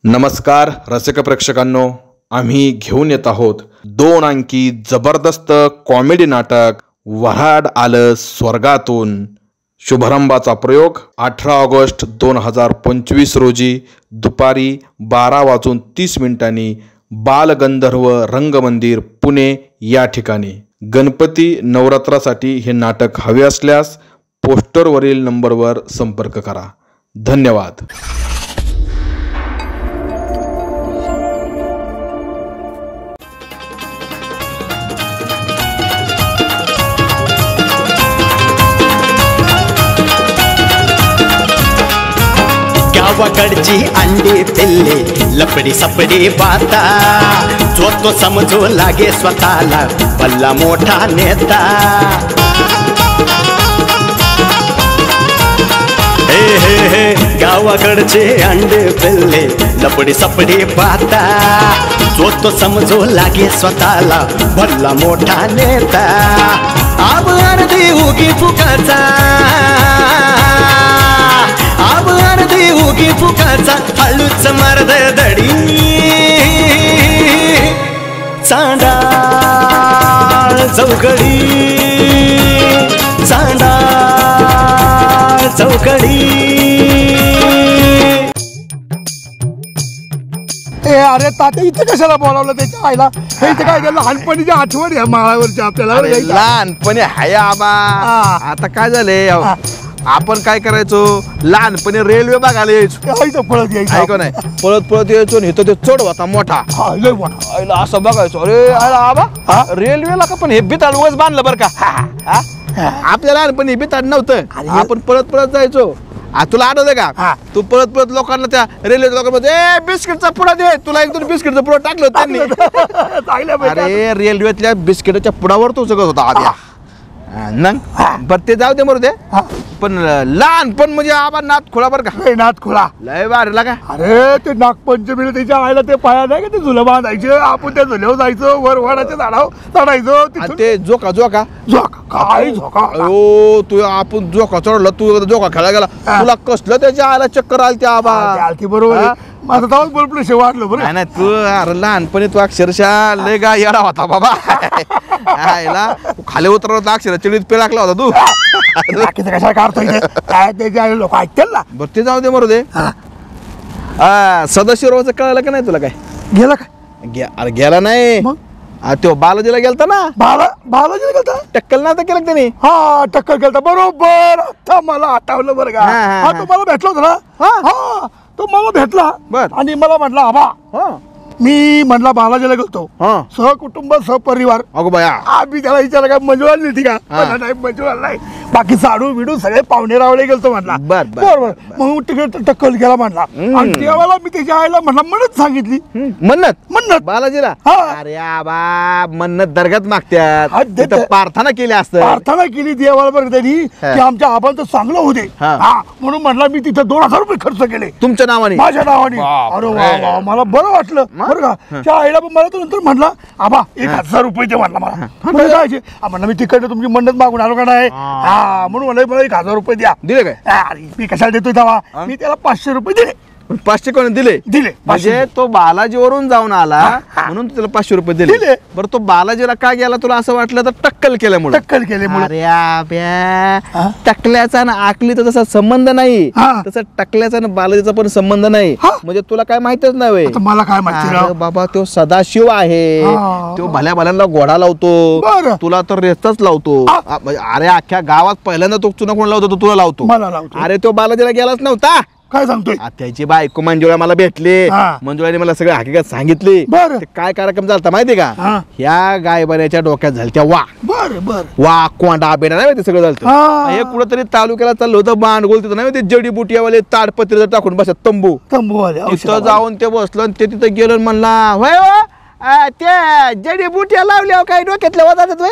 नमस्कार रसिक प्रेक्षकांनो, आम्ही घेऊन येत आहोत 2 अंकी जबरदस्त कॉमेडी नाटक वऱ्हाड आलं स्वर्गातून। शुभारंभाचा प्रयोग 18 ऑगस्ट 2025 रोजी दुपारी 12:30 बालगंधर्व रंगमंदिर पुणे या ठिकाणी। गणपती नवरात्रासाठी हे नाटक हवे असल्यास पोस्टरवरील नंबरवर संपर्क करा। धन्यवाद। गावाकडची अंडी पिल्ले लपडी सपडी बाता, जो तो समजू लागे स्वतःला भल्ला मोठा नेता। हे हे हे गावाकडचे अंडे पिल्ले लपडी सपडी बाता, जो तो समजू लागे स्वतःला भल्ला मोठा नेता। आब अर्धी उगी फुकाचा, आब अर्धी उगी फुकाचा हळूच मर्द दडी। चांडाळ चौकडी, चांडाळ चौकडी। अरे तात्या इथे कशाला बोलावलं त्याच्या आईला? हे इथे काय लहानपणीच्या आठवण आहे माळावरच्या आपल्याला। लहानपणी हाय आबा, आता काय झालंय आपण काय करायचो लहानपणी रेल्वे बघायला यायचो, पळत यायचं ऐका नाही पळत पळत यायचो आणि इथं ते चढ होता मोठा, आईला असं बघायचो। अरे आबा रेल्वेला का पण हे बिताड वच बांधलं बरं का? आपल्या लहानपणी बिताड नव्हतं, आपण पळत पळत जायचो। तुला आठवतं का तू पळत पळत लोकांना त्या रेल्वेच्या लोकांमध्ये बिस्किटचा पुडा दे, तुला 1-2 बिस्किटचा पुडा टाकलं त्यांनी। अरे रेल्वेतल्या बिस्किटाच्या पुडावर तो सगळं होता आद्या नंग। बर ते जाऊ दे मरू दे, पण लहानपण म्हणजे आबा नाथ खोळा बरं का? नाथ खोळा लय बारीला का? अरे ते नागपंचमीला त्याच्या आईला ते पाया नाही का ते झुलं बांधायचे, आपण त्या झुल्यावर जायचो, वरवाडाच्या झाडावर चढायचो। ते झोका झोका झोका काय झोका? अयो तू आपण झोका चढला, तू झोका खेळायला गेला, तुला कसलं त्याच्या आईला चक्कर आली त्या आबा? आलती बरोबर, माझं तेव्हाच बोलपलं वाटलं बरं नाही तू अरे लहानपणी तू अक्षरशः लय गा येडा होता बाबा। आईला तू खाली उतरवला अक्षर चिडीत पिळाकला होता तू। कशा काढतोय काय त्याचे लोक ऐकतील ना? बरं ते जाऊ दे मरू दे। सदाशिवरावचं कळलं का नाही तुला? काय गेला काय? अरे गेला नाही, तो बालाजीला गेलता ना। बालाजीला गेलता? टक्कल नव्हता केलं त्याने? हा टक्कल केलता बरोबर, आता मला आठवलं बरं का? हा तो मला भेटला होता ना? हा तो मला भेटला आणि मला म्हटला आबा, मी म्हटला बालाजीला गेलतो सहकुटुंब सहपरिवार। अगो बाया आम्ही त्याला विचारलं का मंजुळा नाही का? नाही मंजुळा नाही, बाकी साडू बिडू सगळे पाहुणे रावळे गेलतो म्हटला। बरोबर, मग तिकडे टक्कल केला म्हटला आणि तेव्हा मी त्याच्या आईला म्हटला मन्नत सांगितली। मन्नत बालाजीला? अरे आबा मन्नत दर्गात मागत्यात, प्रार्थना केली असतं। प्रार्थना केली देवाला बरं त्यांनी की आमच्या आबांचं चांगलं होते, म्हणून म्हटला मी तिथे 2000 रुपये खर्च केले तुमच्या नावाने, माझ्या नावाने। अरे वा, मला बरं वाटलं बरं का? त्या आईला पण मला तो नंतर म्हटला आबा 1000 रुपये दे म्हटला मला। म्हणलं मी तिकडे तुमची मन्नत मागून आलो का नाही? म्हणून मला 1000 रुपये द्या। दिले काय? मी कशाला देतोय तेव्हा? मी त्याला 500 रुपये दिले। 500 कोणी दिले? म्हणजे तो बालाजीवरून जाऊन आला म्हणून त्याला 500 रुपये दिले। बरं तो बालाजीला काय गेला तुला असं वाटलं? तर टक्कल केल्यामुळे? टक्कल केल्यामुळे। अरे आब्या टकल्याचा ना आकलीचा तसा संबंध नाही, तसा टकल्याचा ना बालाजीचा पण संबंध नाही। म्हणजे तुला काय माहितच नाही? मला काय माहिती बाबा, तो सदाशिव आहे, तो भल्या भल्यांना घोडा लावतो, तुला तर रेचच लावतो। अरे अख्ख्या गावात पहिल्यांदा तो चुना कोण लावतो? तो तुला लावतो। अरे तो बालाजीला गेलाच नव्हता। काय सांगतोय? त्याची बायको मंजुळा मला भेटली, मंजुळाने मला सगळं हकीकत सांगितली। काय कार्यक्रम झालता माहिती का? ह्या गायबाऱ्याच्या डोक्यात झालत्या वा कोंडा बेडा नाही सगळं झालं। हे कुठंतरी तालुक्याला चाललं होतं बांडगोल, तिथं नाही ते जडीबुटीवाले ताडपत्री टाकून बसत तंबू, तिथं जाऊन ते बसलो आणि ते तिथं गेलो म्हणला होय त्या जडीबुट्या लावल्या काय डोक्यातल्या वाजत?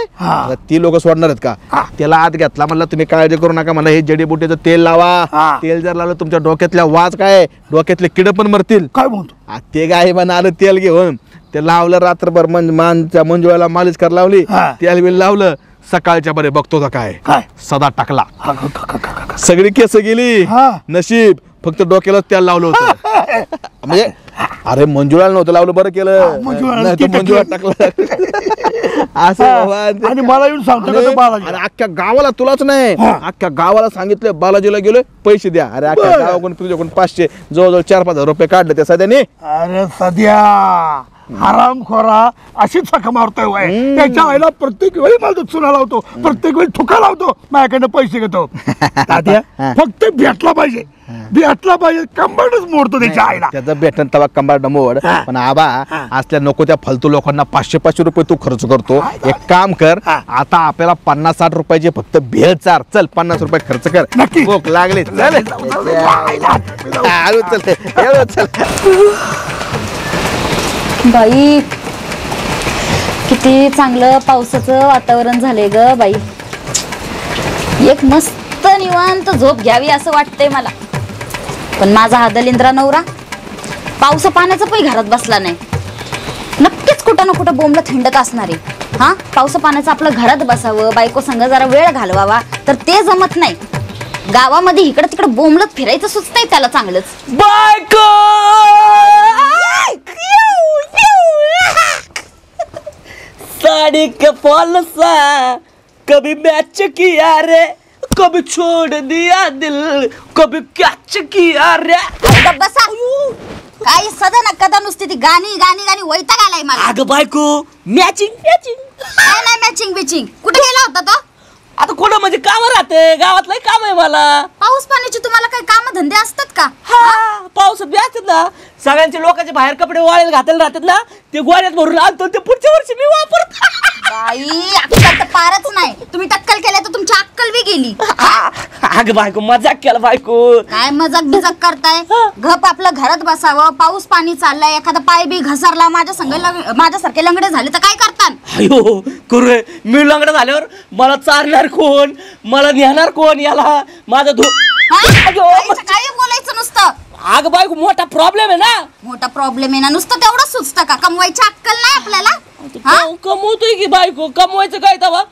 ती लोक सोडणार आहेत का? त्याला आत घेतला, म्हणला तुम्ही काळजी करू नका, मला हे जडीबुटीचं तेल लावा, तेल जर लावलं तुमच्या डोक्यातल्या वाज काय डोक्यातले किड पण मरतील। काय म्हणतो? ते गाय बन आलं तेल घेऊन, ते लावलं रात्रभर मंजुळाला मालिश कर लावली, तेल बिल लावलं, सकाळच्या बरे बघतो का काय सदा टाकला, सगळी केस गेली, नशीब फक्त डोक्याला तेल लावलं होतं. म्हणजे अरे मंजुळाला नव्हतं लावलं, बरं केलं. मंजुळाला नाही तर मंजुळा टाकलं असं बाबा. आणि मला येऊन सांगतो का तो बालाजी? अरे अख्ख्या गावाला, तुलाच नाही अख्ख्या गावाला सांगितलं बालाजीला गेलोय पैसे द्या. अरे अख्ख्या गावाकडून तुझ्याकडून 500 जवळजवळ 4-5 रुपये काढले त्या सध्याने. अरे सध्या हरामखोरा अशीच सखा मारतोय वय. त्याच्या आईला प्रत्येक वेळी मला तो चुना लावतो, प्रत्येक वेळी ठुका लावतो, माझ्याकडनं पैसे घेतो. तात्या फक्त भेटला पाहिजे, भेटला पाहिजे, कंबाडच मोडतो त्याच्या आईला. त्याचं भेटन तवा कंबाड मोड. पण आबा असल्या नको त्या फालतू लोकांना 500-500 रुपये तू खर्च करतो. एक काम कर, आता आपल्याला 50-60 रुपयाचे फक्त भेळ चार. चल 50 रुपये खर्च कर, नक्की. भूक लागली. बाई किती चांगलं पावसाचं वातावरण झालंय ग बाई. एक मस्त निवांत झोप घ्यावी असं वाटतंय मला. पण माझा हा दलिंद्रा नवरा पावसा पाण्याचा पण घरात बसला नाही. नक्कीच कुठं ना कुठं बोंबला थंडत असणार आहे. हा, पावसा पाण्याचं आपलं घरात बसावं, बायको संग जरा वेळ घालवावा, तर ते जमत नाही. गावामध्ये इकडं तिकडं बोंबलत फिरायचं सुचतंय त्याला चांगलंच. बायको साड़ी के फॉल सा कभी मैच किया रे, कभी छोड़ दिया दिल, कभी कैच किया रे. बसा काही सदा ना कदा नुसती ती गाणी गाणी गाणी वैताग आलाय मला. अगं बायको मॅचिंग नाही मॅचिंग बिचिंग. कुठे गेला होता तो? आता कोण म्हणजे काम राहते, गावातलं काम आहे मला. पाऊस पाण्याचे तुम्हाला काही काम धंदे असतात का? हा, पावसात बी असतात ना. सगळ्यांचे लोकांचे बाहेर कपडे वाळेल घातायला राहतात ना, ते गोण्यात भरून आणतो, ते पुढच्या वर्षी मी वापरतो. बाई अक्कल तर पारच नाही. तुम्ही टक्कल केल्या तर तुमची अक्कल बी गेली. अगं बायको मजाक केला बायको. काय मजाक बिजाक करताय? गप आपलं घरात बसावं. पाऊस पाणी चाललाय, एखादा पाय बी घसरला, माझ्यासारखे लंगडे झाले तर काय करतान? अयो कुरे, मी लंगडा झाल्यावर मला चारणार कोण, मला नेणार कोण? याला माझा काय बोलायचं नुसतं? अगं बायको मोठा प्रॉब्लेम आहे ना. मोठा प्रॉब्लेम आहे ना, नुसतं तेवढं सुचतं का? कमवायची अक्कल नाही आपल्याला? कमवतोय की बायको, कमवायचं काय तवा?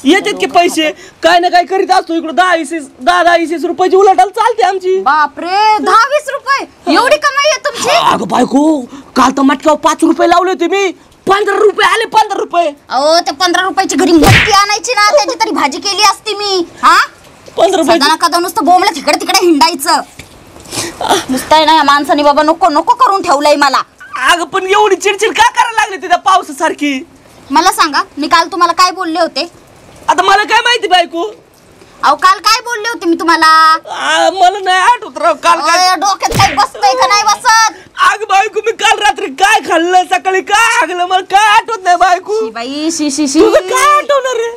येतात की पैसे, काय ना काय करीत असतो. इकडं 10-20 रुपयाची उलाढाल चालते आमची. बापरे, 10-20 रुपये एवढी कमाई आहे तुमची? अगं बायको काल तर मटक्यावर 5 रुपये लावले होते मी, 15 रुपये आले. 15 रुपये. अहो त्या 15 रुपयाची घरी मटकी आणायची ना, त्याची तरी भाजी केली असती मी. 15 रुपये कदा नुसतं बोंबलं तिकडे तिकडे हिंडायचं नुसतं ना. या माणसाने बाबा नको नको करून ठेवलंय मला. अगं पण एवढी चिडचिड का करायला लागली तिथं पावसासारखी? मला सांगा, मी काल तुम्हाला काय बोलले होते? आता मला काय माहिती बायको. अहो काल काय बोलले होते मी तुम्हाला? मला नाही आठवत राव काल काय. डोक्यात काय बसतंय का नाही बसत? अगं बायको मी काल रात्री काय खाल्लं, सकाळी काय हागलं, मला काय आठवत नाही बायको. बाई शी शी शी. तुझं काय आठवणार रे?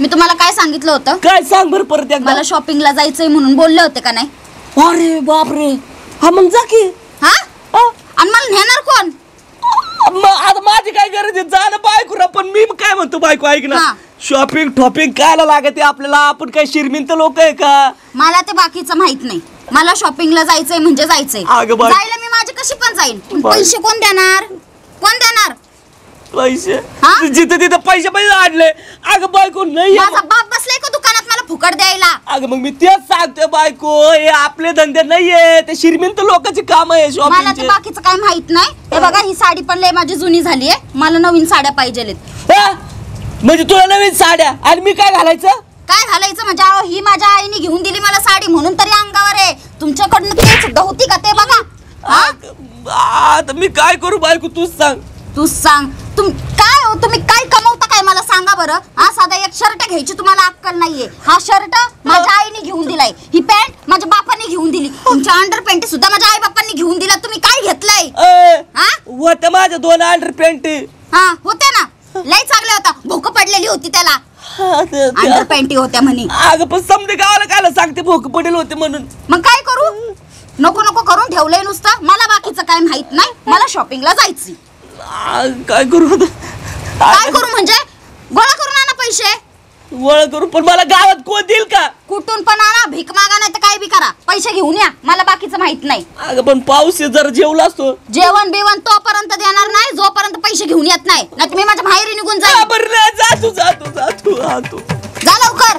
मी तुम्हाला काय सांगितलं होतं? काय सांग बरं परत एकदा. मला शॉपिंगला जायचंय म्हणून बोलले होते का नाही? अरे बापरे, हा मग जा की. आणि मला नेणार कोण? आता माझी काय गरज आहे, जा ना बायको. पण मी काय म्हणतो बायको, ऐक ना, शॉपिंग टॉपिंग कायला लागते आपल्याला? आपण काय श्रीमंत लोक आहे का? मला ते बाकीचं माहित नाही. मला शॉपिंगला जायचंय म्हणजे जायचंय. जायला मी माझी कशी पण जाईल. पैसे कोण देणार? कोण देणार पैसे? जिथे तिथे पैसे आणले. अगं बायको नाही, माझा बाप बसलाय का दुकानात मला फुकट द्यायला? अगं मग मी तेच सांगते बायको, हे आपले धंदे नाहीये, ते श्रीमंत लोकांची काम आहे मला ते शॉपिंग. बाकीचं काय माहित नाही. हे बघा, ही साडी पण लय माझी जुनी झाली आहे. मला नवीन साड्या पाहिजेत. म्हणजे तुला नवीन साड्या आणि मी काय घालायचं? काय घालायचं म्हणजे? अहो ही माझ्या आईने घेऊन दिली मला साडी, म्हणून तरी अंगावर आहे. तुमच्याकडनं ते सुद्धा होती का ते बघा. आता मी काय करू बायको, तूच सांग. तूच सांग. काय हो तुम्ही काय कमवता काय मला सांगा बरं. साधा एक शर्ट घ्यायची तुम्हाला अक्कल नाहीये. हा शर्ट माझ्या आईने घेऊन दिलाय, ही पॅन्ट माझ्या बापाने घेऊन दिली, तुमच्या अंडर पॅन्ट सुद्धा माझ्या आई बापांनी घेऊन दिला. तुम्ही काय घेतलंय? होत्या माझ्या 2 अंडर पॅन्ट. होत्या ना, लय चांगल्या होता. भोक पडलेली होती त्याला. अंडर पॅन्टी होत्या म्हणे. अगं पण समजे गावाला काय सांगते भोक पडेल होते म्हणून. मग काय करू? नको नको करून ठेवलंय नुसतं. मला बाकीचं काय माहित नाही. मला शॉपिंगला जायची. काय करू? काय करू म्हणजे? गोळा करून आणा पैसे. गोळा करू पण मला गावात कोण देईल का? कुठून पण आणा, भीक मागा नाही तर काय बी करा, पैसे घेऊन या. मला बाकीचं माहित नाही. अगं पण पाऊस जर जेवला असतो. जेवण बिवण तोपर्यंत देणार नाही जोपर्यंत पैसे घेऊन येत नाही. नाही तुम्ही माझ्या बाहेर निघून जा. जा तू जा लवकर.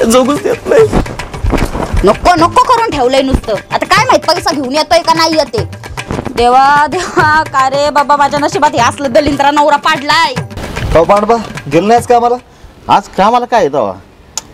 जगूच देत नाही. नको नको करून ठेवलंय नुसतं. आता काय माहित पैसा घेऊन येतोय का नाही येते. देवा देवा, का रे बाबा, माझ्या नशिबात हे असलं दलिंद्रा नवरा पाडलाय. पांडबा गेलं नाहीच कामाला? आज कामाला काय येतो?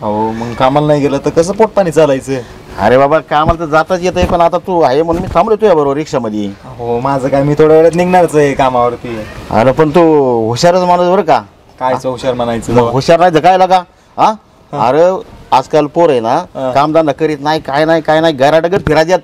अहो मग कामाला नाही गेलं तर कसं पोट पाणी चालायचं? अरे बाबा कामाला तर जाताच येत आहे, पण आता तू आहे म्हणून मी थांबलो तुझ्या बरोबर रिक्षामध्ये. हो माझं काय, मी थोड्या वेळात निघणारच आहे कामावरती. अरे पण तू हुशारच माणूस बरं का. कायचं हुशार म्हणायचं? हुशार नाही तर काय लागा. हा अरे आजकाल पोर आहे ना, कामधंदा करीत नाही, काय नाही घराडगत फिरायच्यात.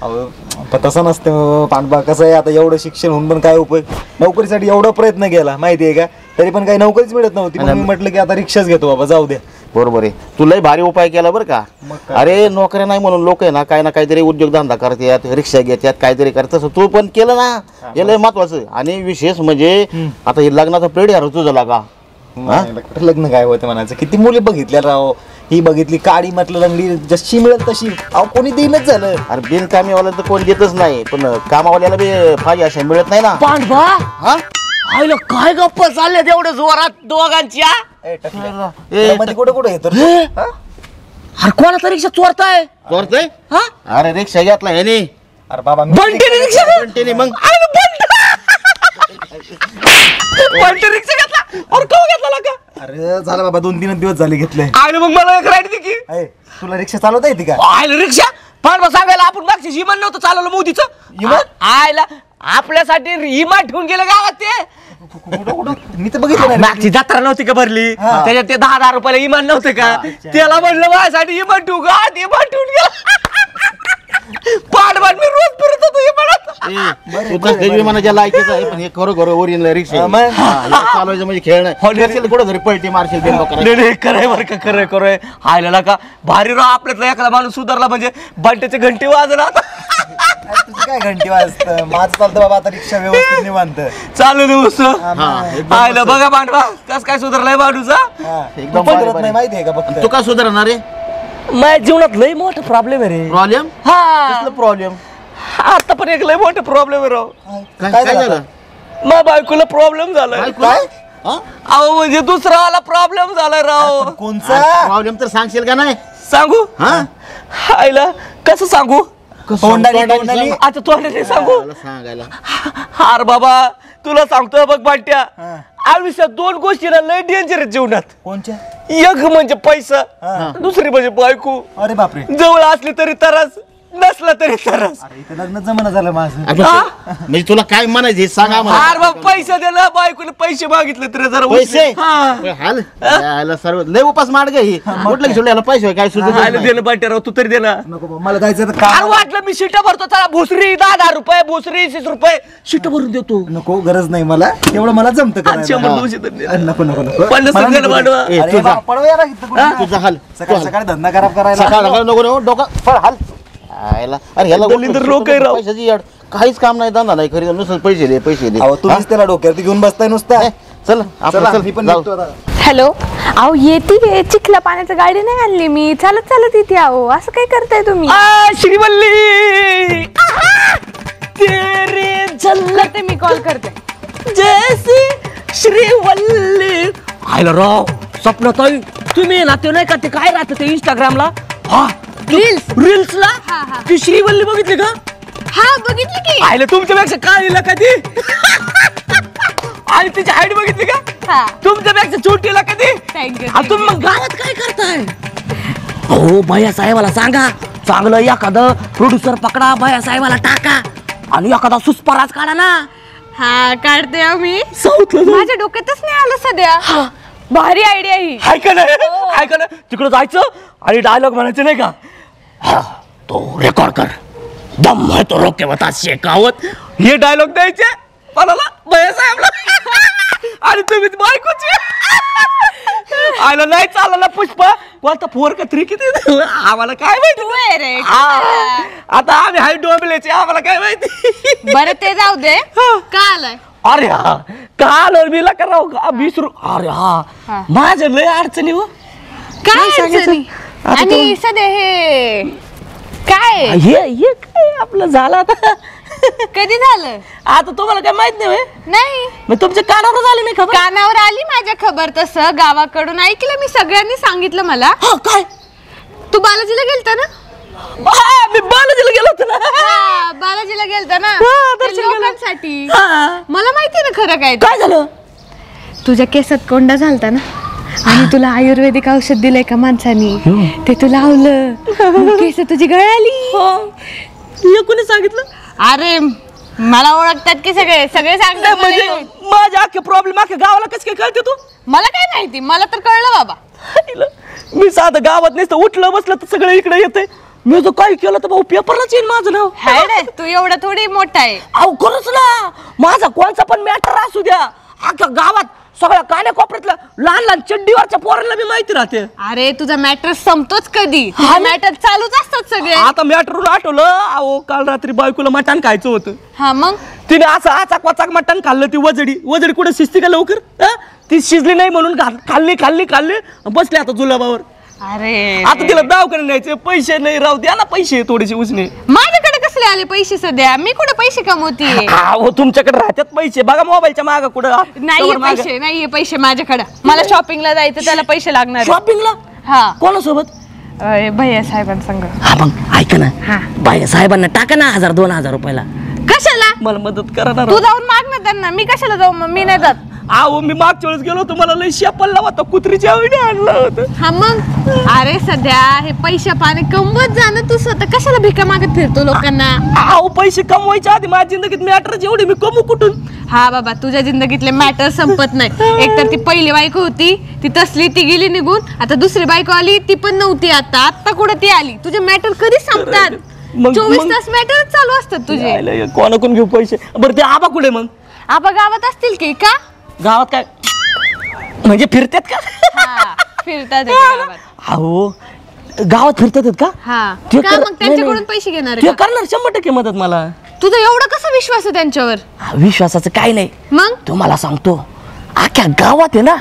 अहो पण तसं नसतं पांडबा. कसं आहे आता एवढं शिक्षण होऊन पण काय उपयोग? नोकरीसाठी एवढा प्रयत्न केला माहिती आहे का, तरी पण काही नोकरीच मिळत नव्हती. मी म्हटलं की आता रिक्षाच घेतो बाबा, जाऊ दे. बरोबर आहे, तू लय भारी उपाय केला बरं का. अरे नोकऱ्या नाही म्हणून लोक आहे ना काय ना काहीतरी उद्योगधंदा करतात, रिक्षा घेतात, काहीतरी करतात. तसं तू पण केलं ना, हे लय महत्वाचं. आणि विशेष म्हणजे आता हे लग्नाचा पिरियड आहे तुझं लागा. लग्न काय होतं म्हणायचं? किती मुली बघितल्या राव. ही बघितली काडी म्हटलं लंगडी जशी मिळेल तशी. अहो कोणी देईनच झालं. अरे बिनकामीवाला तर कोण देतच नाही, पण कामावाल्याला बी पाहिजे अशा मिळत नाही ना. पांडवा आईला काय गप्पा चालल्या तेवढं जोरात दोघांच्या? मध्ये कुठं कुठं येतो? अरे कोणाचा रिक्षा चोरताय? चोरतय? हा? अरे रिक्षा घेतला हे नाही. अरे बाबा बंटीने रिक्षा बंटीने मग बंटी रिक्षा घेतला. अरे का घेतला का? अरे झालं बाबा, 2-3 दिवस झाले घेतले. आईला मग मला एक राईड दे की. तुला रिक्षा चालवता येते का? आईला रिक्षा पांडवा सांगायला आपण मागची इमान नव्हतं चालवलं मोदीचं. आईला आपल्यासाठी इमान ठेवून गेलं गावात ते. मी तर बघितलं नाही. मागची जत्रा नव्हती का भरली, त्याच्यात ते 10,000 रुपयाला इमान नव्हते का? त्याला म्हणलं माझ्यासाठी इमान ठेवू का? इमान ठेवून गेला. पाडवाट मी रोज फिरत होतो इमानात. विमानाच्या लायकीच आहे, पण हे खरोखर ओरिजिनल रिक्षा चालवायचं म्हणजे खेळ नाही. कुठं घरी पलटी मारशील बिन नाही खरंय बरं का, खरंय खरंय. हायला का भारी राव, आपल्यातला एखादा माणूस सुधारला म्हणजे बंट्याची घंटी वाजणार. काय घंटी वाजत? माझं चालतं बाबा आता रिक्षा व्यवस्थित निवांत चालू दिवस. हायला बघा पांडवा कस काय सुधारलाय माणूसा. एकदम सुधारत नाही माहिती आहे का? फक्त तू का सुधारणार रे? माझ्या जीवनात लय मोठा प्रॉब्लेम आहे रे. प्रॉब्लेम? हा प्रॉब्लेम आता पण एक लय मोठा प्रॉब्लेम आहे राव. काय झालं? माझ्या बायकोला प्रॉब्लेम झालाय. काय? अहो म्हणजे दुसरा वाला प्रॉब्लेम झालाय राव. कोणचा प्रॉब्लेम तर सांगशील का नाही? सांगू? हायला कसं सांगू? तोंडाने आता तोंडाने सांगू? सांगायला हार बाबा तुला सांगतोय बघ बाट्या, आयुष्यात 2 गोष्टीला लय डेंजर आहेत जीवनात. कोणच्या? एक म्हणजे पैसा, दुसरी म्हणजे बायको. अरे बापरे. जवळ असली तरी तरच, नसला तरी तरच. अरे इथं लग्न जमाना झालं माझं. म्हणजे तुला काय म्हणायचे सांगा मला. हार बाबा पैसा दिला, बायकोने पैसे मागितले तरी जरा पैसे? हा. हाल सर्व लय उपास मार्ग ही. कुठलं सोडलं याला पैसे काय आलं दे ना बाट्या राव, तू तरी दे ना. नको बाबा, मला जायचं तर अरे काम. वाटलं मी शिट भरतो, चला भोसरी 10,000 रुपये, भोसरी 20 रुपये शिट भरून देतो. नको, गरज नाही मला. एवढं मला जमतं करायला. 100-200 तर दे. नको नको नको. 50 मला रुपये नको. वाढवा. अरे बाबा, पळवा यार इथं कुठं. तुझा हाल सकाळ सकाळी धंदा खराब करायला. सकाळ सकाळ नको डोका फळ हाल. अरे ह्याला दलिंदर लोक आहे राव. पैशाची अड काहीच काम नाही, धंदा नाही, खरी नुसतं पैसे दे पैसे दे. अहो तुम्हीच त्याला डोक्यावरती घेऊन बसताय नुसता. चल चला, आपण मी पण जाऊ. निघतो आता. हॅलो, अहो येते चिखला पाण्याचं गाडी नाही आणली मी, चालत चालत इथे. अहो असं काय करताय तुम्ही? श्रीवल्ली तेरे करते मी, कॉल करते. जैसी श्रीवल्ली. आयला राव स्वप्नताई तुम्ही ना ते नाही का, ते काय राहतं ते इंस्टाग्रामला रील्सला ती श्रीवल्ली बघितली का? हा बघितली की. आयला तुमच्यापेक्षा काय का ती. आणि तिची हाईट बघितली का? तुमच्यापेक्षा छोटीला कधी. तुम्ही मग गावात काय करताय? हो भैया साहेबाला सांगा, चांगलं एखादं प्रोड्युसर पकडा, भैया साहेबाला टाका आणि एखादा सुस्पराज काढा ना. हा काढते आम्ही. साऊथला माझ्या डोक्यातच नाही आलं सध्या. भारी आयडिया ही. ऐका ना तिकडं जायचं आणि डायलॉग म्हणायचं नाही का, तो रेकॉर्ड कर, दम है तो रोके बता शेकावत, हे डायलॉग द्यायचे मला भैया साहेबला. आणि तुम्ही बायकोची. आयला नाही चालला ना पुष्पा, कोणता 4 का 3 किती आम्हाला काय माहिती. आता आम्ही हाय डोंबल्याचे, आम्हाला काय माहिती. बरं ते जाऊ दे, का आलाय? अरे हा काल मीला कराव का 20 रुपये. अरे हा माझ्या लय अडचणी हो. काय अडचणी? आणि सध्या हे काय हे काय आपलं झालं आता. कधी झालं? आता तुम्हाला काय माहित नाही? नाही. मग तुमच्या कानावर झाली नाही खबर? कानावर आली माझ्या खबर, तसं गावाकडून ऐकलं मी, सगळ्यांनी सांगितलं मला. काय तू बालाजीला गेलता ना? मी बालाजीला गेलो होतो ना. बालाजीला गेलता ना दर्शन केलं. लोकांसाठी. मला माहिती ना खरं काय काय झालं? तुझ्या केसात कोंडा झालता ना आणि तुला आयुर्वेदिक औषध दिलंय का माणसानी ते तू लावलं मग केस तुझी गळाली. कोणी सांगितलं? अरे मला ओळखतात की सगळे सगळे सांगतात म्हणजे माझ्या अख्खे प्रॉब्लेम अख्ख्या गावाला कसं काय कळते तू? मला काय माहिती मला तर कळलं बाबा. मी साधं गावात नसतं उठलं बसलं तर सगळं इकडे येते. मी तो काही केलं तर भाऊ पेपरलाच येईल माझं नाव. हाय तू एवढा थोडी मोठा आहे. अहो खरंच ना माझा कोणचा पण मॅटर असू द्या अख्ख्या गावात सगळ्या कान्याकोपऱ्यातल्या लहान लहान चड्डीवरच्या पोरांना मी माहिती राहते. अरे तुझा मॅटर संपतोच कधी मॅटर चालूच असतात सगळे. आता मॅटरून आठवलं अहो काल रात्री बायकोला मटण खायचं होतं. हा मग तिने असं आचाक वाचाक मटण खाल्लं. ती वजडी कुठे शिजती का लवकर? ती शिजली नाही म्हणून खाल्ली बसले आता जुलाबावर. अरे आता तिला दवाखान्यात न्यायचे पैसे नाही राहू द्या ना पैसे थोडेसे उसने. माझ्याकडे कसले आले पैसे सध्या मी कुठे पैसे कमवते. हो तुमच्याकडे राहतात पैसे बघा मोबाईलच्या मागं कुठं नाहीये पैसे माझ्याकडे. मला शॉपिंगला जायचं त्याला पैसे लागणार. शॉपिंगला? हा कोणासोबत? भैया साहेबांसंग. हा मग ऐका ना भैया साहेबांना टाका ना 1000-2000 रुपयाला. कशाला? मला मदत करा ना. तू जाऊन माग ना त्यांना. मी कशाला जाऊ मी नाही जात. अहो मी मागच्या वेळेस गेलो होतो मला लय शेपल्ला होता कुत्रीच्या आवडीने आणलं होतं. हा मग अरे सध्या हे पैसे पाणी कमवत जाणं तू स्वतः कशाला भिका मागत फिरतो लोकांना. अहो पैसे कमवायच्या आधी माझ्या जिंदगीत मॅटर एवढे मी कमवू कुठून? हा बाबा तुझ्या जिंदगीतले मॅटर संपत नाही. एक तर ती पहिली बायको होती ती तसली ती गेली निघून. आता दुसरी बायको आली ती पण नव्हती. आता कुठे ती आली. तुझे मॅटर कधी संपतात? 24 तास मॅटर चालू असतात तुझे. कोणाकडून घेऊ पैसे? बरं ते आबा कुठे मग? आबा गावात असतील की का? गावात काय म्हणजे फिरतात का? फिरतात गावात. अहो गावात फिरतात का? मग त्यांच्याकडून पैसे घेणार ते करणार 100% मदत मला. तुझा एवढा कसा विश्वास आहे त्यांच्यावर? विश्वासाचं काय नाही. मग तुम्हाला सांगतो अख्ख्या गावात आहे ना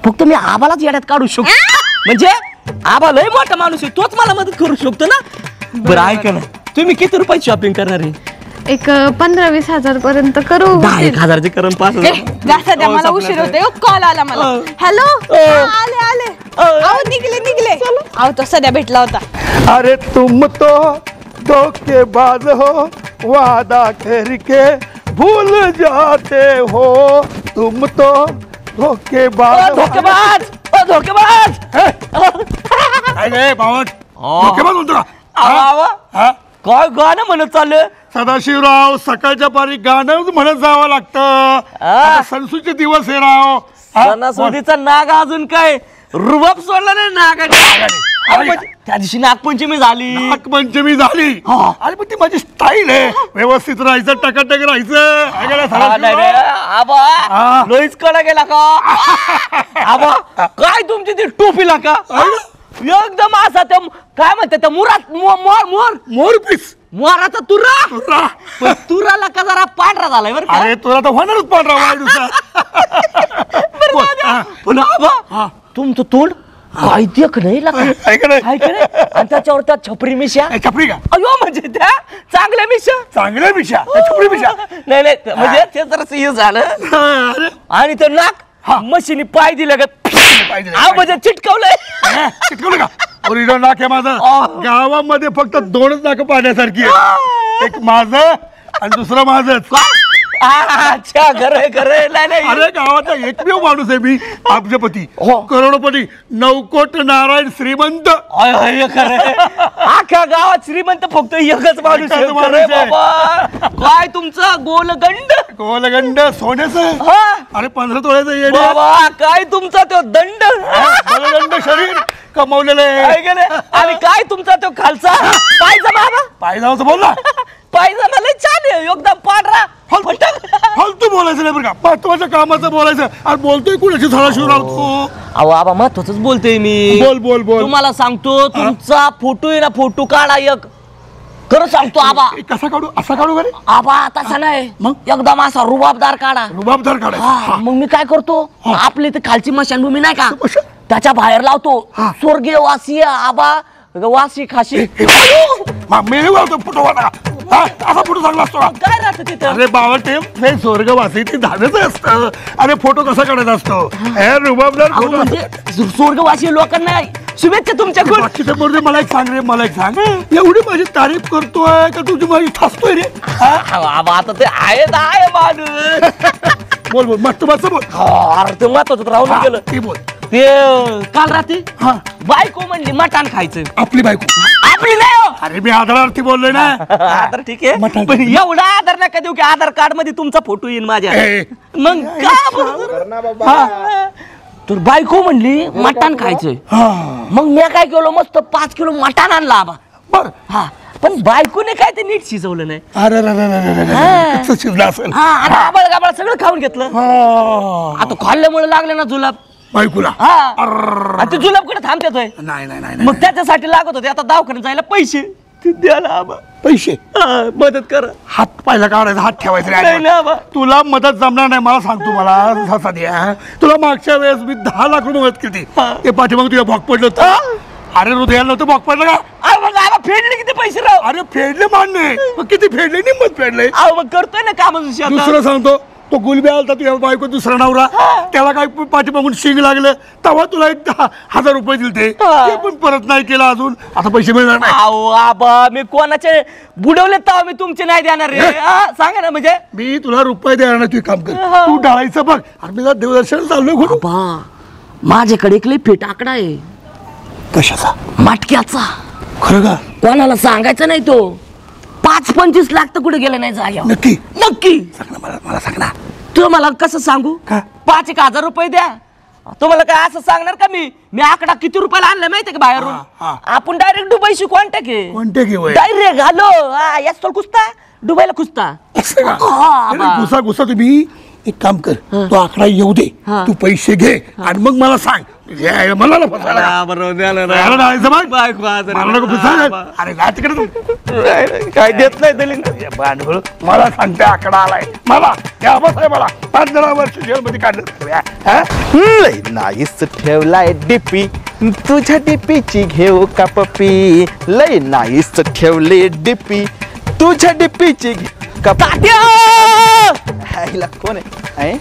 फक्त मी आबालाच येड्यात काढू शकतो. म्हणजे आबा लय मोठा माणूस आहे तोच मला मदत करू शकतो ना. बरं ऐका ना तुम्ही किती रुपयाची शॉपिंग करणार आहे? एक 15-20 हजार पर्यंत करू. 10,000 करून 5,000. जास्त द्या मला उशीर होते. कॉल आला मला. हॅलो आले निघले अहो तो सध्या भेटला होता. अरे तुम तो धोखेबाज हो वादा करके भूल जाते हो. तुम तो धोखेबाज. अरे बावट धोकेबाज म्हणतो का? काय गाणं म्हणत चाललं? सदाशिवराव सकाळच्या पारी गाणं म्हणत जावं लागतं. सणसूचे दिवस आहे राव. सणासुदीचा नाग अजून काय रुबाब सोडला नाही नागाने. त्या दिवशी नागपंचमी झाली. अरे पण ती माझी स्टाईल आहे. व्यवस्थित राहायचं टकाटक राहायचं. आबा लोईच कडा गेला का? आबा काय तुमची ती टोपीला का एकदम असा त्या काय म्हणतात त्या मोरपीस मोराचा तुराला का जरा पांढरा झालाय बरं. अरे तुला तर होणारच पांढरा वाढूसा. पण आबा तुमचं तोंड काय देख नाही आणि त्याच्यावर त्या छपरी मिशा. छपरी का? अयो म्हणजे त्या चांगल्या मिशा छपरी मिशा नाही म्हणजे ते जरा हे झालं. आणि ते नाक मशीनी पाय दिले का म्हणजे चिटकवलंय. चिटकवलं का? ओरिजिनल नाक आहे माझं. गावामध्ये फक्त 2च नाक पाहण्यासारखी आहे. एक माझं आणि दुसरं माझंच. अच्छा खरंय. अरे गावाचा एकमेव माणूस आहे मी. अब्जपती करोडपती 9 कोट नारायण श्रीमंत. अख्ख्या गावात श्रीमंत फक्त एकच माणूस. काय तुमचं गोलगंड सोन्याचं. अरे 15 तोळ्याचं येणे. काय तुमचा तो दंड गोलगंड शरीर कमवलेलं आहे. आणि काय तुमचा तो खालचा पायजामाचं बोल ना. पायजामा लय छान आहे एकदम पांढरा. फालतू बोलायचं नाही बरं का. महत्वाच्या कामाचं बोलायचं. आणि बोलतोय कुणाची सदाशिवराव तू? अहो आबा महत्वाच बोलतोय मी. बोल तुम्हाला सांगतो तुमचा फोटो आहे ना फोटो काढा एक. खरं सांगतो आबा. कसा काढू? असा काढू का रे? आबा तसा नाही मग एकदम असा रुबाबदार काढा. मग मी काय करतो आपली ते खालची मशानभूमी नाही का त्याच्या बाहेर लावतो स्वर्गीय वासी आबा वासी खाशी. असा फोटो चांगला असतो. काय राहतं तिथं? अरे बाबा स्वर्गवासी ते धाडच असतं. अरे फोटो कसा काढायचा असतो? रुबाबदार स्वर्गवासी लोकांना शुभेच्छा तुमच्याकडून. बाकीचं बरोबर मला एक सांग रे, मला एक सांग, एवढी माझी तारीफ करतोय का तुझी माझी ठासतोय रे? बाबा आता ते आहे माणूस. बोल बोल मस्त मस्त बोल. अरे ते महत्वाचं राहून गेलं. ते बोल. ते काल रात्री बायको म्हणली मटण खायचं. आपली बायको? आपली नाही हो. अरे मी आदरार्थी बोललोय ना. आधार ठीक आहे पण एवढा आधार नका देऊ की आधार कार्ड मध्ये तुमचा फोटो येईल माझ्या. मग का तर बायको म्हणली मटण खायचंय. मग मी काय केलं मस्त 5 किलो मटण आणला आबा. बर. हा पण बायकोने काय ते नीट शिजवलं नाही. अरे कसं शिजलं असेल. आबळ गाबळ सगळं खाऊन घेतलं. आता खाल्ल्यामुळे लागले ना जुलाब बायकोला. हा ते जुलाब कडे थांबतोय. नाही मग त्याच्यासाठी लागत होते आता दवाखान्यात जायला पैसे. द्यायला आबा पैसे मदत कर. हात पाहिला काढायचा, हात ठेवायचा. तुला मदत जमणार नाही मला सांगतो. मला द्या. तुला मागच्या वेळेस मी 10 लाख रुपये मदत केली. ते पाठीमाग तुझ्या भोग पडलं होतं. अरे हृदयाला नव्हतं भोग पडलं का? फेडले किती पैसे राव. अरे फेडले मान्य, मग किती फेडले? निम्मत फेडले. मग करतोय ना काम. दुसरं सांगतो, तो गुलबी आलता तुझ्या बायको दुसरा नवरा, त्याला काय पाठीमागून शिंग लागलं तेव्हा तुला 10,000 रुपये दिले. ते पण परत नाही केलं अजून. आता पैसे मिळणार नाही. अहो आबा मी कोणाचे बुडवले तर मी तुमचे नाही देणार रे. सांगा ना म्हणजे मी तुला रुपये देणार नाही. तू काम कर, तू डाळायचं बघ. अरे मी देवदर्शन चाललोय. माझ्याकडे एक लई फेट आकडा आहे. कशाचा? मटक्याचा. खरं का? कोणाला सांगायचं नाही. तो 5-25 लाख तर कुठे गेलं नाही जाग्या. नक्की नक्की सांग ना मला सांग ना. तू मला कसं सांगू? 5,000 रुपये द्या. तुम्हाला काय असं सांगणार का मी आकडा किती रुपयाला आणला माहितीये का बाहेरून? आपण डायरेक्ट दुबईशी कॉन्टॅक्ट आहे. डायरेक्ट हॅलो याच कुस्ता दुबईला कुस्ता. घुसा तुम्ही एक काम कर, तो आकडा येऊ दे, तू पैसे घे आणि मग मला सांग. मला काय देत नाही भांडवल. मला सांगते आकडा आलाय. मला मला 15 वर्ष जेलमध्ये काढलं. नाहीच ठेवलाय डीपी, तुझ्या डीपीची घेऊ का पप्पी. लय नाहीच ठेवले डीपी, तुझ्या डीपीची का. कोण आहे?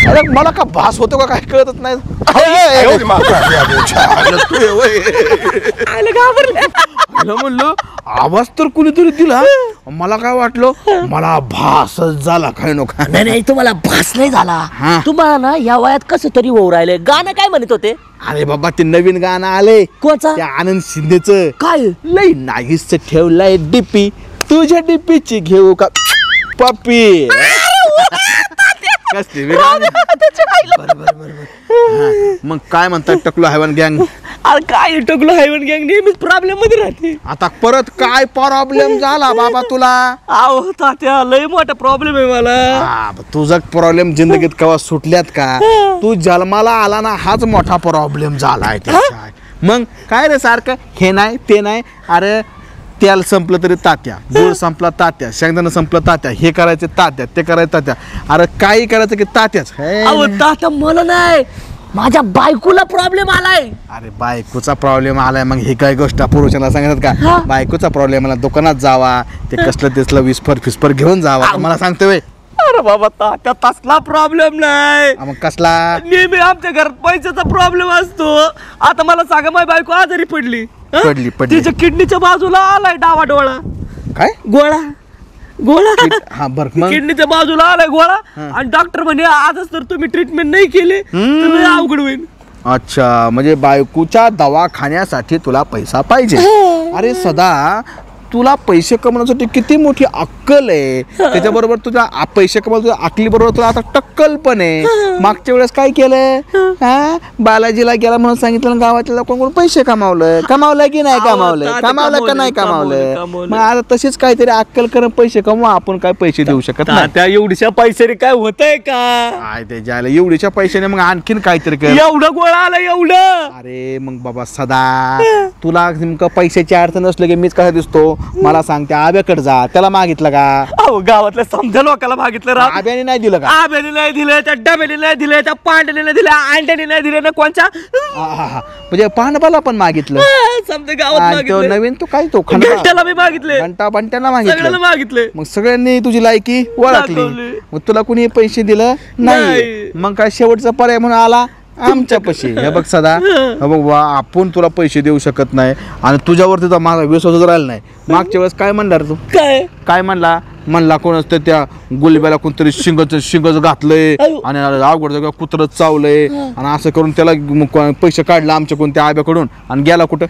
अरे मला का भास होतो का काय कळतच नाही. म्हणलं आवाज तर कुणीतरी दिला. मला काय वाटलं मला भासच झाला काय नका. नाही तुम्हाला भास नाही झाला. तुम्हाला ना या वयात कसं तरी होऊ राहिले. गाणं काय म्हणत होते? अरे बाबा ते नवीन गाणं आलंय. कोणचं? त्या आनंद शिंदेचं. काय? लई नाहीच ठेवलाय डीपी, तुझ्या डीपीची घेऊ का पप्पी. मग काय म्हणतात टकलो हैवान गँग? अरे काय टकलो हैवान गँग नेहमीच प्रॉब्लेम मध्ये राहते. आता परत काय प्रॉब्लेम झाला बाबा तुला? अहो तात्या लय मोठा प्रॉब्लेम आहे मला. तुझा प्रॉब्लेम जिंदगीत कवा सुटल्यात का? तू जन्माला आला ना हाच मोठा प्रॉब्लेम झालाय. मग काय रे सारखं हे नाही ते नाही. अरे तेल संपलं तरी तात्या, गोड संपला तात्या, शेंगदाणा संपलं तात्या, हे करायचं तात्या, ते करायचं तात्या. अरे काही करायचं की तात्याच. अहो तात्या मला नाही, माझ्या बायकोला प्रॉब्लेम आलाय. अरे बायकोचा प्रॉब्लेम आलाय मग ही काय गोष्ट पुरुषाला सांगतात का? बायकोचा प्रॉब्लेम मला दुकानात जावा, ते कसलं तेसलं विस्फर फिस्फर घेऊन जावा. मला सांगतोय अरे बाबा तात्या तसला प्रॉब्लेम नाही. मग कसला? नेहमी आमच्या घरात पैशाचा प्रॉब्लेम असतो. आता मला सांगा माझी बायको आजारी पडली. तिच्या किडनीच्या बाजूला आलाय डावा डोळा. काय गोळा? हा बर. किडनीच्या बाजूला आलाय गोळा आणि डॉक्टर म्हणे आजच तर तुम्ही ट्रीटमेंट नाही केली तर अवघड होईल. अच्छा म्हणजे बायकोच्या दवाखान्यासाठी तुला पैसा पाहिजे. अरे सदा तुला पैसे कमवण्यासाठी किती मोठी अक्कल आहे. त्याच्याबरोबर तुझ्या पैसे कमवण्याच्या अक्कली बरोबर तुला आता टक्कल पण आहे. मागच्या वेळेस काय केलं? बालाजीला गेला म्हणून सांगितलं गावातल्या लोकांकडून पैसे कमावलं की नाही कमावलं का नाही कमावलं. मग आता तशीच काहीतरी अक्कल करून पैसे कमवा. आपण काय पैसे देऊ शकत नाही. त्या एवढ्या पैशाने काय होतंय का? काय ते जायला एवढ्याच्या पैशाने मग आणखीन काहीतरी कर. एवढं गोळा आला एवढं. अरे मग बाबा सदा तुला नेमकं पैशाची अडचण नसलं की मीच कसा दिसतो? मला सांगते आब्याकडे जा, त्याला मागितलं का? अहो गावातल्या समजा लोकांना मागितलं. आब्याने नाही दिलं का? आब्याने नाही दिलं, त्या डब्याने नाही दिलं, त्या पांड्याने नाही दिलं, अंड्याने नाही दिलं ना. कोणच्या म्हणजे पांडवाला पण मागितलं. समजा गावात नवीन तो काय तो घंट्याला मी मागितले, घंटा बंट्याला मागितले. मग सगळ्यांनी तुझी लायकी ओळखली. मग तुला कुणी पैसे दिलं नाही. मग काय शेवटचा पर्याय म्हणून आला आमच्यापाशी. हे बघ सदा, हे बघ वा, आपण तुला पैसे देऊ शकत नाही आणि तुझ्यावरती तर माझा विश्वास राहिला नाही. मागच्या वेळेस काय म्हणणार तू? काय म्हणला कोण असतं त्या गुलब्याला कोणतरी शिंगच घातलंय आणि अवघड कुत्रं चावलंय आणि असं करून त्याला पैसे काढला आमच्या कोणत्या आब्याकडून आणि गेला कुठं?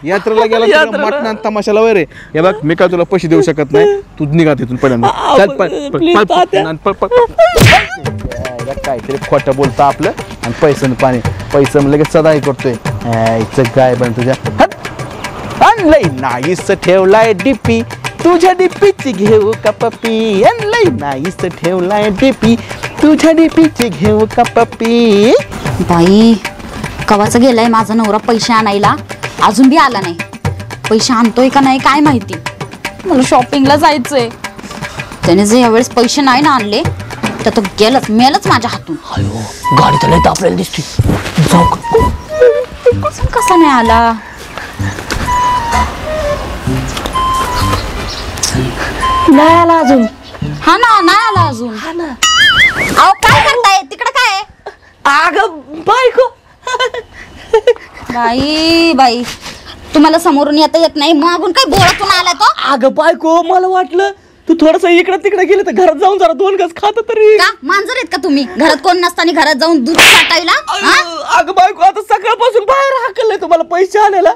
यात्रेला गेला मटण तमाशाला वगैरे. हे बघ मी काय तुला पैसे देऊ शकत नाही, तू निघा तिथून काहीतरी खोटं बोलतं आपलं आणि पैसे पाणी पैसे लगेच सदा हे करतोय. काय बन तुझ्या आणलंय नाहीस ठेवलाय डीपी, तुझ्या डीपीची घेऊ का पप्पी? आणलंय नाहीस ठेवलाय डीपी, तुझ्या डीपीची घेऊ का पप्पी? बाई कवाचा गेलाय माझा नवरा पैसे आणायला, अजून बी आला नाही. पैसे आणतोय का नाही काय माहिती. मला शॉपिंगला जायचंय. त्याने जे यावेळेस पैसे नाही ना आणले तर तो मेलच माझ्या हातून. गाडी तर नाही आपल्याला दिसते. कसा नाही आला? नाही आला अजून. हा ना, नाही आला अजून. हा ना. अहो काय करताय तिकडे? काय अगं बायको. बाई तुम्हाला समोरून येत नाही, मागून काय बोळातून आलाय तो? अगं बायको, मला वाटलं तू थोडस इकडे तिकडे गेले तर घरात जाऊन जरा 2 घास खात तरी. का मांजर आहेत का तुम्ही? घरात कोण नसताना घरात जाऊन दूध टाकायला? अगं बायको, आता सकाळपासून बाहेर हाकललंय तुम्हाला पैसे आणायला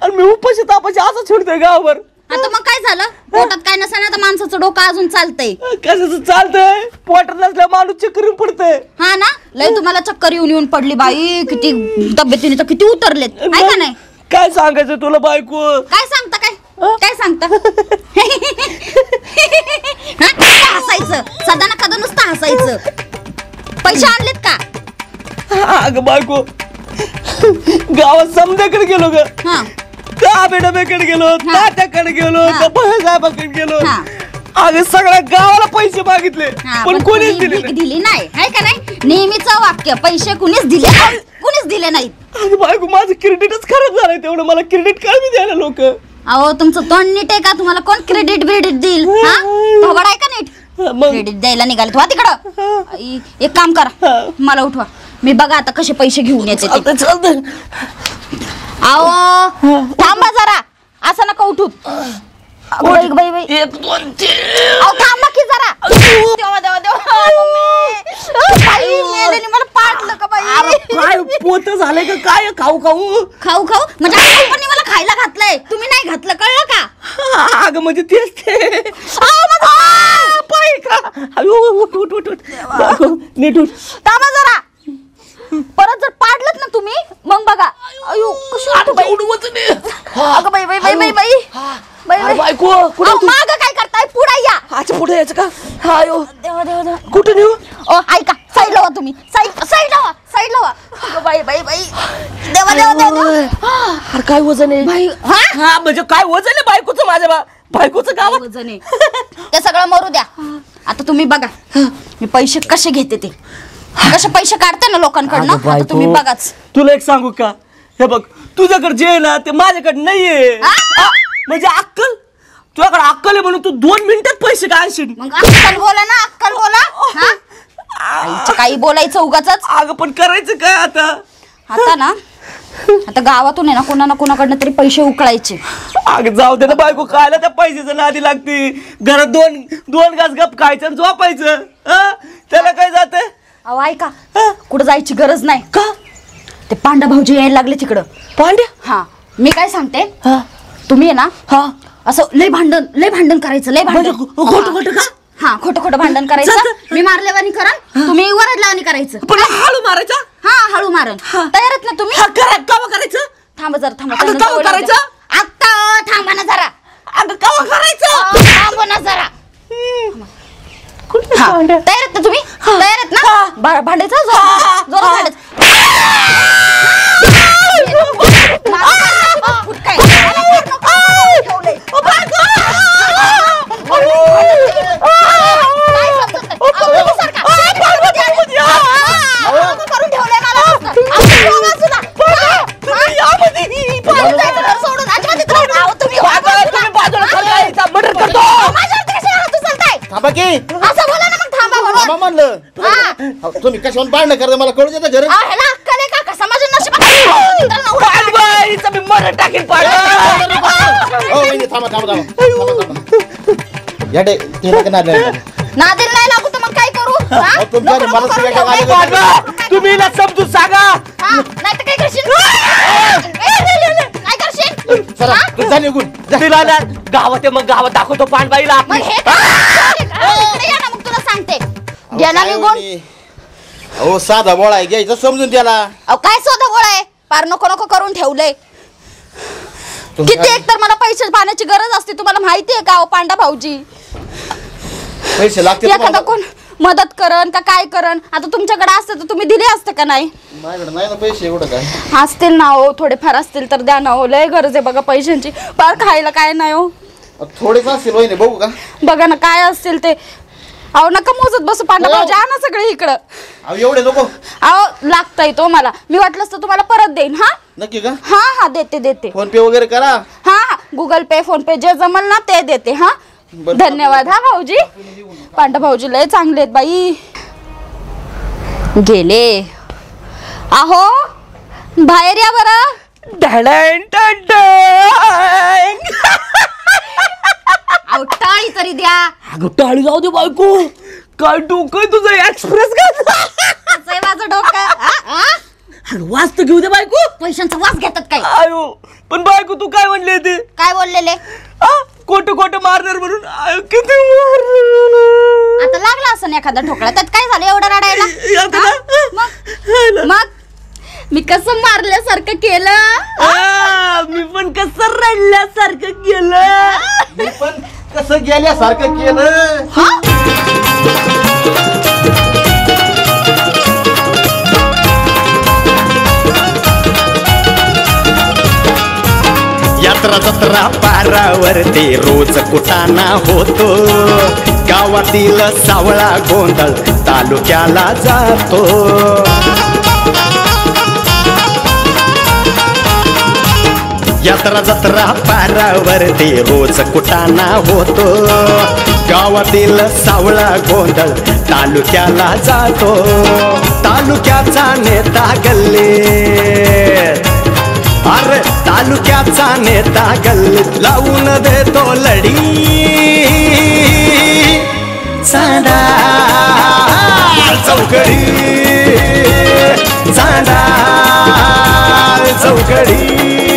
आणि मी उपाशी तापाशी असं सोडतोय गावावर. आता मग काय झालं? पोटात काय नसताना तर माणसाचं डोकं अजून चालतंय. कसं चालतंय? पोटात नसल्या माणूस चक्कर येऊन पडतंय. हा ना, लय तुम्हाला चक्कर येऊन पडली बाई. किती तब्येतीने तर किती उतरलेत आहे का नाही? काय सांगायचं तुला बायको? काय सांगता? काय सांगता? हसायचं सदा ना कदा नुसतं हसायचं. पैसे आणलेत का? अगं बायको, गावात समजाकडे गेलो ग. त्या बेडाब्याकडे गेलो, तात्याकडे गेलो, साहेबाकडे गेलो. अगं सगळ्या गावाला पैसे मागितले पण कोणीच दिली नाही आहे का नाही? नेहमीचं वाक्य, पैसे कुणीच दिले नाहीत. अगं बायको, माझं क्रेडिटच खराब झालंय. तेवढं मला क्रेडिट काय मी द्यायला लोक. अहो तुमचं तोंड नीट आहे का? तुम्हाला कोण क्रेडिट देईल? थोबड आहे का नीट? क्रेडिट द्यायला निघाले तू तिकडं. एक काम करा, मला उठवा, मी बघा आता कसे पैसे घेऊन येते. अहो थांबा जरा, असं नका उठू. बाई 1 2 3. थांबा की जरा. मला पाडलं का बाई? काय पोत झालंय का काय? खाऊ म्हणजे मला खायला घातलंय, तुम्ही नाही घातलं, कळलं का? अगं म्हणजे तेच ते. नीट उठ. थांबा जरा. परत जर पाडलत ना तुम्ही मग बघा. अयो अगं बाई बायको, माग काय करताय? पुढे या. अच्छा पुढे यायचं का? अयो देवा कुठे नेऊ? ऐका, साईड लावा तुम्ही. साईड लावा. अगं बाई देवा. अरे काय वजन आहे? हा म्हणजे काय वजन आहे बायकोचं? माझ्या बायकोचं गावात वजन आहे. ते सगळं मरू द्या. आता तुम्ही बघा मी पैसे कसे घेते ते. कसे पैसे काढते ना लोकांकडनं. आता तुम्ही बघाच. तुला एक सांगू का? हे बघ, तुझ्याकडे जे आहे ना ते माझ्याकडे नाहीये. म्हणजे अक्कल, तुझ्याकडे अक्कल आहे म्हणून तू 2 मिनिटात पैसे काय आणशील? मग अक्कल बोला ना, अक्कल बोला. काही बोलायचं उगाचच. अगं पण करायचं काय आता? आता ना, आता गावातून आहे ना कोणाकडनं तरी पैसे उकळायचे. अगं जाऊ दे ना बायको, खायला त्या पैशाचं नादी लागते. घरात 2 घास गप खायचं आणि झोपायचं. त्याला काय जाते? अहो ऐका, कुठं जायची गरज नाही. का? ते पांडा भाऊजी यायला लागले तिकडं. पांड्या? हा, मी काय सांगते, तुम्ही आहे ना असं लय भांडण करायचं. लय भांडण खोटं का? हा, खोटं भांडण करायचं. मी मारल्यावानी करा, तुम्ही वरडल्यावानी करायचं. पण हळू मारायचा? हा, हळू मारण. तयार आहेत ना तुम्ही? कावा करायचं? थांबा जरा, थांबा. कावा करायचं? आता थांबा ना जरा. अगं कावा करायचं? थांबा ना जरा. तयार आहेत ना तुम्ही? तयार आहेत ना? भांडायचं जोरात भांडायचं. असं बोला ना मग. थांबा म्हणून म्हणलं तुम्ही कशावर भांडण करता मला कळू देता घर ह्याला अक्कल आहे का कसा माझ्या नशिबात पांडबाईचं मी मरण टाकीन थांबा थांबा या नादेल नाही लागू तर मग काय करू तुम्ही ना समजून सांगा नाही तर काय करशील काय करशील तिला ना गावात मग गावात दाखवतो पांडबाईला मग हे इकडे या ना मग तुला सांगते गेला निघून हो साधा बोळा आहे घ्यायचं समजून त्याला अहो काय सोदा बोळ आहे पार नको नको करून ठेवलंय किती एक तर मला पैसे पाण्याची गरज असते तुम्हाला माहिती आहे का ओ पांडा भाऊजी पैसे लागते एखादा कोण मदत करन का काय करन आता तुमच्याकडे असते तर तुम्ही दिले असते का नाही माझ्याकडे नाही ना पैसे एवढं काय असतील ना हो थोडेफार असतील तर द्या ना हो लय गरज आहे बघा पैशांची पार खायला काय नाही हो थोडेच असतील वहिनी बघू का बघा ना काय असतील ते अहो नका मोजत बसू पांडा भाऊजी आणा सगळे इकडं अहो एवढे नको अहो लागतंय तो मला मी वाटलंच तर तुम्हाला परत देईन हा नक्की का हा हा देते फोन पे वगैरे करा हा हा गुगल पे फोन पे जे जमल ना ते देते हा धन्यवाद हा भाऊजी पांडा भाऊजी लय चांगले आहेत बाई गेले आहो बाहेर या बरं अहो टाळी तरी द्या अगं टाळी जाऊ दे बायको काय डोकं तुझं एक्सप्रेस असं आहे माझं डोकं वाचत घेऊ दे बायको पैशांचा वास घेतात काय आयो पण बायको तू काय म्हणले ते काय बोललेले खोटं मारणार म्हणून किती आता लागला असं एखादा ठोकळा त्यात काय झालं एवढं रडायला मग मी कसं मारल्यासारखं केलं मी पण कसं रडल्यासारखं केलं मी पण कसं गेल्यासारखं केलं यात्रा जत्रा पारावरती रोज कुटाणा होतो गावातील सावळा गोंधळ तालुक्याला जातो यात्रा जत्रा पारावरती रोज कुटाणा होतो गावातील सावळा गोंधळ तालुक्याला जातो तालुक्याचा नेता गल्लीत अरे तालुक्याचा नेता गल्लीत लावून देतो लढी चांदा चौकडी चांदा चौकडी